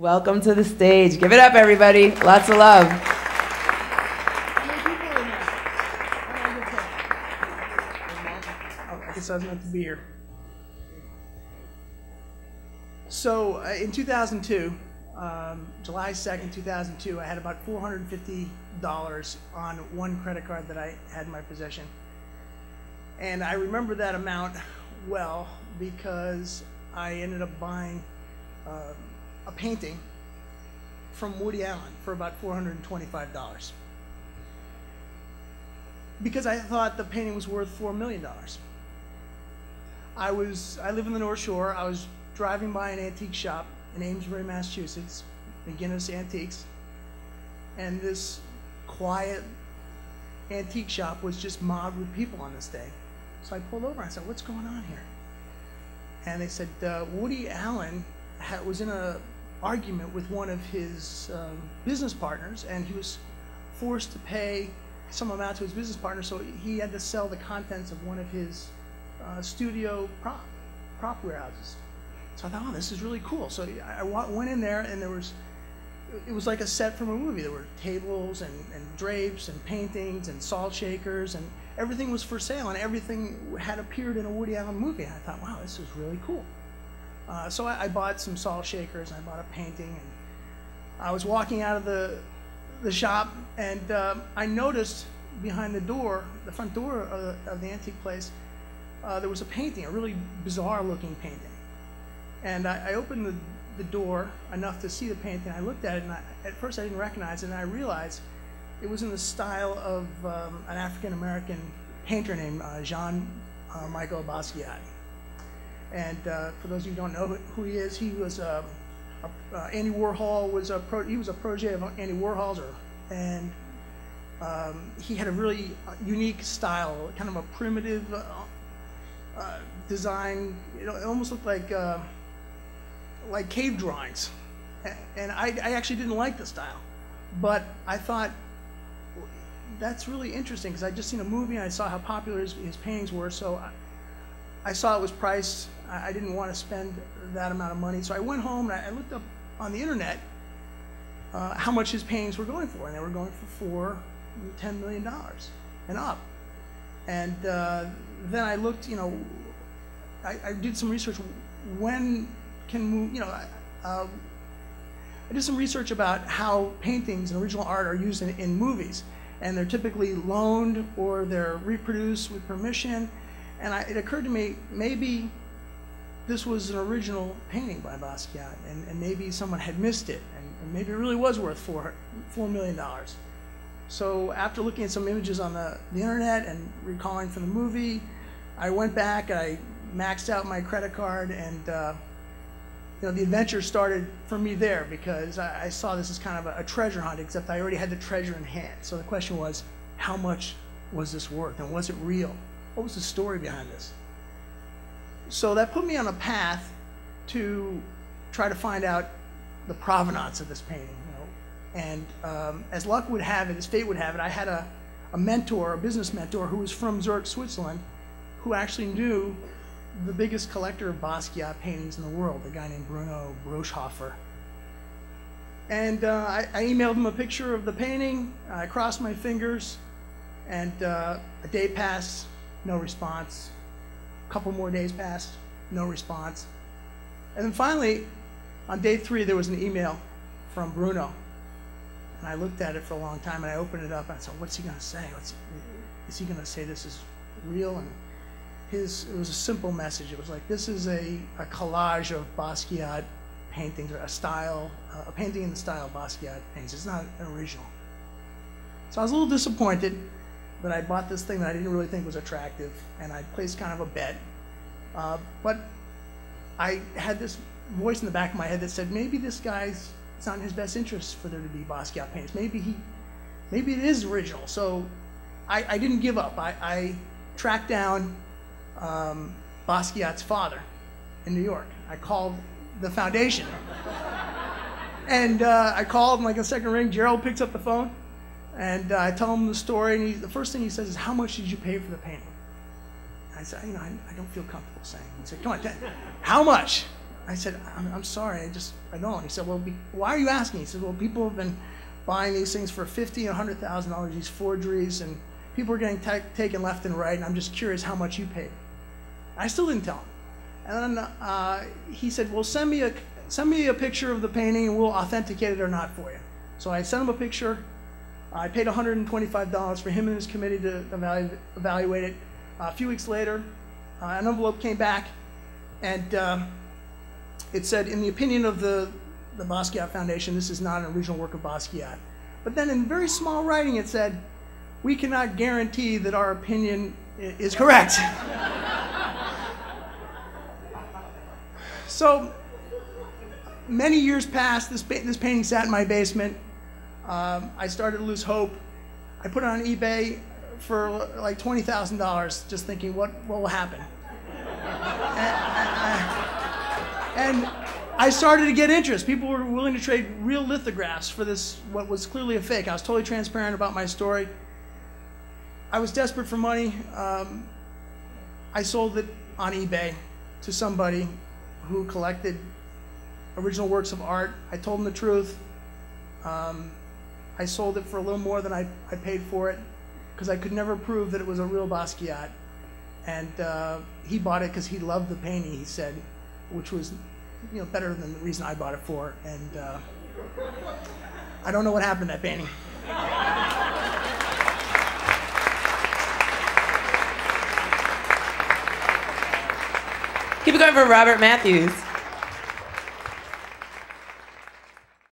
Welcome to the stage. Give it up, everybody. Lots of love. I guess I was meant to be here. So in 2002, July 2nd, 2002, I had about $450 on one credit card that I had in my possession. And I remember that amount well because I ended up buying a painting from Woody Allen for about $425 because I thought the painting was worth $4 million. I live in the North Shore. I was driving by an antique shop in Amesbury, Massachusetts, McGinnis Antiques, and this quiet antique shop was just mobbed with people on this day. So I pulled over and I said, "What's going on here?" And they said, Woody Allen was in an argument with one of his business partners, and he was forced to pay some amount to his business partner, so he had to sell the contents of one of his studio prop warehouses. So I thought, oh, this is really cool. So I went in there, and it was like a set from a movie. There were tables and drapes and paintings and salt shakers, and everything was for sale, and everything had appeared in a Woody Allen movie. And I thought, wow, this is really cool. So I bought some salt shakers, and I bought a painting, and I was walking out of the shop, and I noticed behind the door, the front door of the antique place, there was a painting, a really bizarre-looking painting. And I opened the door enough to see the painting. I looked at it, and at first I didn't recognize it, and I realized it was in the style of an African-American painter named Jean-Michel Basquiat. And for those of you who don't know who he is, he was Andy Warhol was he was a protege of Andy Warhol's, and he had a really unique style, kind of a primitive design. It almost looked like cave drawings, and I actually didn't like the style, but I thought that's really interesting because I just seen a movie and I saw how popular his paintings were, so I saw it was priced. I didn't want to spend that amount of money, so I went home and I looked up on the internet how much his paintings were going for, and they were going for $10 million and up. And then I looked, I did some research. When can, I did some research about how paintings and original art are used in movies, and they're typically loaned or they're reproduced with permission. And it occurred to me, maybe this was an original painting by Basquiat, and maybe someone had missed it, and maybe it really was worth $4 million. So after looking at some images on the internet and recalling from the movie, I went back, I maxed out my credit card, and the adventure started for me there because I saw this as kind of a treasure hunt, except I already had the treasure in hand. So the question was, how much was this worth, and was it real? What was the story behind this? So that put me on a path to try to find out the provenance of this painting. And as luck would have it, as fate would have it, I had a mentor, a business mentor, who was from Zurich, Switzerland, who actually knew the biggest collector of Basquiat paintings in the world, a guy named Bruno Broschhofer. And I emailed him a picture of the painting. I crossed my fingers, and a day passed. No response. A couple more days passed, no response. And then finally, on day 3, there was an email from Bruno. And I looked at it for a long time, and I opened it up, and I said, what's he going to say? Is he going to say this is real? And it was a simple message. It was like, this is a collage of Basquiat paintings, or a painting in the style of Basquiat paintings. It's not an original. So I was a little disappointed that I bought this thing that I didn't really think was attractive, and I placed kind of a bet. But I had this voice in the back of my head that said, maybe this guy's, it's not in his best interest for there to be Basquiat paintings. Maybe it is original. So I didn't give up. I tracked down Basquiat's father in New York. I called the foundation. And I called, and like a second ring, Gerald picks up the phone. And I tell him the story, and the first thing he says is, how much did you pay for the painting? I said, I don't feel comfortable saying. He said, come on, how much? I said, I'm sorry, I don't. He said, well, why are you asking? He said, well, people have been buying these things for $50,000 and $100,000, these forgeries, and people are getting taken left and right, and I'm just curious how much you paid. I still didn't tell him. And then he said, well, send me a picture of the painting and we'll authenticate it or not for you. So I sent him a picture. I paid $125 for him and his committee to evaluate it. A few weeks later, an envelope came back, and it said, in the opinion of the Basquiat Foundation, this is not an original work of Basquiat. But then in very small writing it said, we cannot guarantee that our opinion is correct. So many years passed, this painting sat in my basement. I started to lose hope. I put it on eBay for like $20,000, just thinking, what will happen? And I started to get interest. People were willing to trade real lithographs for this, what was clearly a fake. I was totally transparent about my story. I was desperate for money. I sold it on eBay to somebody who collected original works of art. I told him the truth. I sold it for a little more than I paid for it because I could never prove that it was a real Basquiat. And he bought it because he loved the painting, he said, which was better than the reason I bought it for. And I don't know what happened to that painting. Keep it going for Robert Matthews.